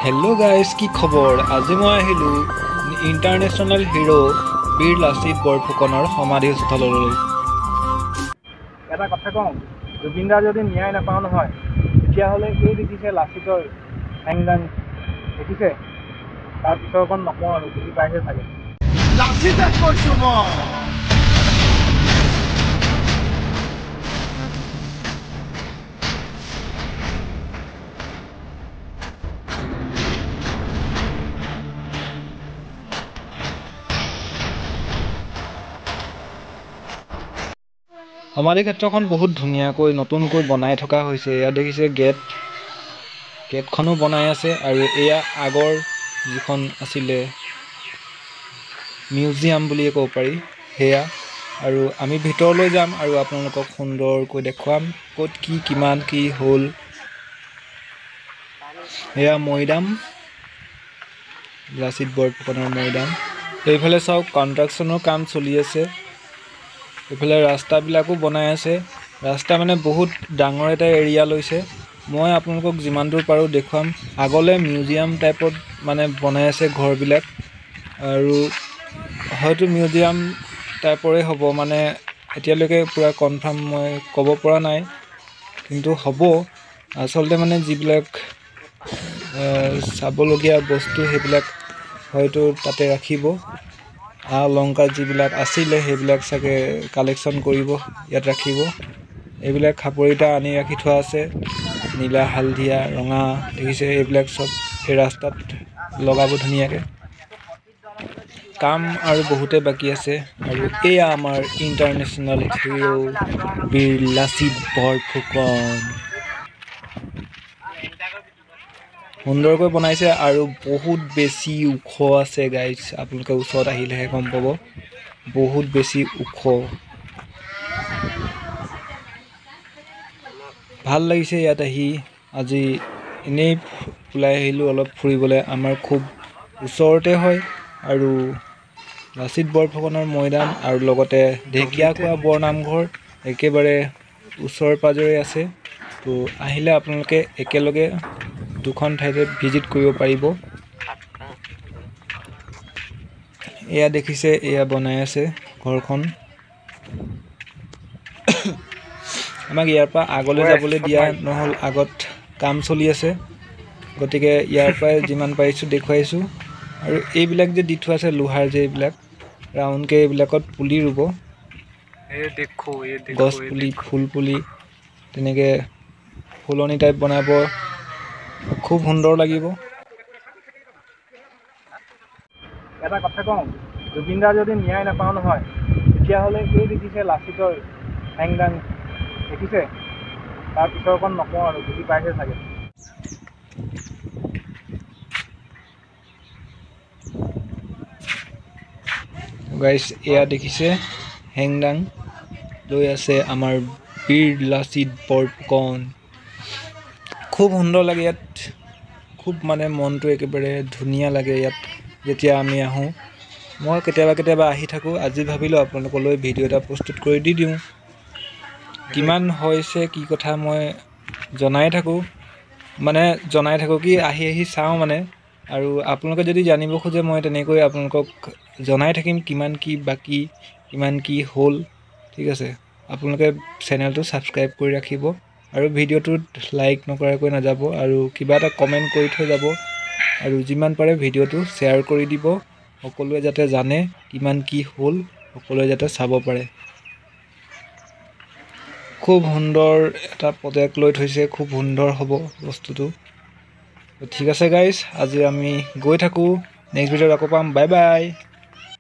Hello guys की खबर आज मैं আহিলো इंटरनेशनल हिरो वीर लाचित बरफुकনৰ সমাধিস্থললৈ। এটা কথা কওঁ, জুবিন দাৰ যদি ন্যায় নাপাওঁ নহয় তেতিয়াহ'লে এই দেখিছে লাচিতৰ হেংদাং দেখিছে, তাৰ পিছৰখন নকওঁ আৰু বুজি পাইছে চাগে। লাচিতক কৈছোঁ মই। সমাধি ক্ষেত্ৰখন বহুত ধুনীয়াকৈ নতুনকৈ বনাই থকা হৈছে। এয়া দেখিছে গেটখনো বনাই আছে আৰু এয়া আগৰ যিখন আছিলে মিউজিয়াম বুলিয়ে ক'ব পাৰি সেয়া। আৰু আমি ভিতৰলৈ যাম আৰু আপোনালোকক সুন্দৰকৈ দেখুৱাম ক'ত কি কিমান কি হ'ল। এয়া মৈদাম, লাচিত বৰফুকনৰ মৈদাম। এইফালে চাওক কনষ্ট্ৰাকশ্যনৰ কাম চলি আছে। এইফালে ৰাস্তাবিলাকো বনাই আছে। ৰাস্তা মানে বহুত ডাঙৰ এটা এৰিয়া লৈছে। মই আপোনালোকক যিমান দূৰ পাৰোঁ দেখুৱাম। আগলৈ মিউজিয়াম টাইপত মানে বনাই আছে ঘৰবিলাক, আৰু হয়তো মিউজিয়াম টাইপৰে হ'ব, মানে এতিয়ালৈকে পূৰা কনফাৰ্ম মই ক'ব পৰা নাই, কিন্তু হ'ব। আচলতে মানে যিবিলাক চাবলগীয়া বস্তু সেইবিলাক হয়তো তাতে ৰাখিব। অলংকাৰ যিবিলাক আছিলে সেইবিলাক চাগে কালেকশ্যন কৰিব, ইয়াত ৰাখিব। এইবিলাক খাপৰিটা আনি ৰাখি থোৱা আছে, নীলা হালধীয়া ৰঙা দেখিছে, এইবিলাক চব এই ৰাস্তাত লগাব ধুনীয়াকৈ। কাম আৰু বহুতে বাকী আছে। আৰু এয়া আমাৰ ইণ্টাৰনেশ্যনেল হিৰো বীৰ লাচিত বৰফুকন। সুন্দৰকৈ বনাইছে আৰু বহুত বেছি ওখ আছে গাইজ, আপোনালোকে ওচৰত আহিলেহে গম পাব, বহুত বেছি ওখ। ভাল লাগিছে ইয়াত আহি। আজি এনেই ওলাই আহিলোঁ অলপ ফুৰিবলৈ। আমাৰ খুব ওচৰতে হয় আৰু লাচিত বৰফুকনৰ মৈদাম আৰু লগতে ঢেকীয়াখোৱা বৰনামঘৰ একেবাৰে ওচৰে পাঁজৰে আছে। তো আহিলে আপোনালোকে একেলগে দুখন ঠাইতে ভিজিট কৰিব পাৰিব। এয়া দেখিছে, এয়া বনাই আছে ঘৰখন। আমাক ইয়াৰ পৰা আগলৈ যাবলৈ দিয়া নহ'ল, আগত কাম চলি আছে, গতিকে ইয়াৰ পৰাই যিমান পাৰিছোঁ দেখুৱাইছোঁ। আৰু এইবিলাক যে দি থোৱা আছে লোহাৰ, যে এইবিলাক ৰাউণ্ডকৈ এইবিলাকত পুলি ৰুব, গছ পুলি ফুল পুলি তেনেকৈ ফুলনি টাইপ বনাব, খুব সুন্দৰ লাগিব। এটা কথা কওঁ, জুবিন দাৰ যদি ন্যায় নাপাওঁ নহয় তেতিয়াহ'লে এই দেখিছে লাচিতৰ হেংদাং দেখিছে, তাৰ পিছৰখন নকওঁ আৰু বুজি পাইছে চাগে। গাইছ এয়া দেখিছে হেংদাং লৈ আছে আমাৰ বীৰ লাচিত বৰফুকন। খুব সুন্দৰ লাগে ইয়াত, খুব মানে মনটো একেবাৰে ধুনীয়া লাগে ইয়াত যেতিয়া আমি আহোঁ। মই কেতিয়াবা আহি থাকোঁ। আজি ভাবিলোঁ আপোনালোকলৈ ভিডিঅ' এটা প্ৰস্তুত কৰি দি দিওঁ। কিমান হৈছে কি কথা মই জনাই থাকোঁ কি আহি চাওঁ মানে। আৰু আপোনালোকে যদি জানিব খোজে মই তেনেকৈ আপোনালোকক জনাই থাকিম কিমান কি বাকী, কিমান কি হ'ল। ঠিক আছে, আপোনালোকে চেনেলটো ছাবস্ক্ৰাইব কৰি ৰাখিব আৰু ভিডিঅ'টোত লাইক নকৰাকৈ নাযাব, আৰু কিবা এটা কমেণ্ট কৰি থৈ যাব, আৰু যিমান পাৰে ভিডিঅ'টো শ্বেয়াৰ কৰি দিব, সকলোৱে যাতে জানে কিমান কি হ'ল, সকলোৱে যাতে চাব পাৰে। খুব সুন্দৰ এটা প্ৰজেক্ট লৈ থৈছে, খুব সুন্দৰ হ'ব বস্তুটো। ঠিক আছে গাইজ, আজি আমি গৈ থাকোঁ, নেক্সট ভিডিঅ'ত আকৌ পাম। Bye bye.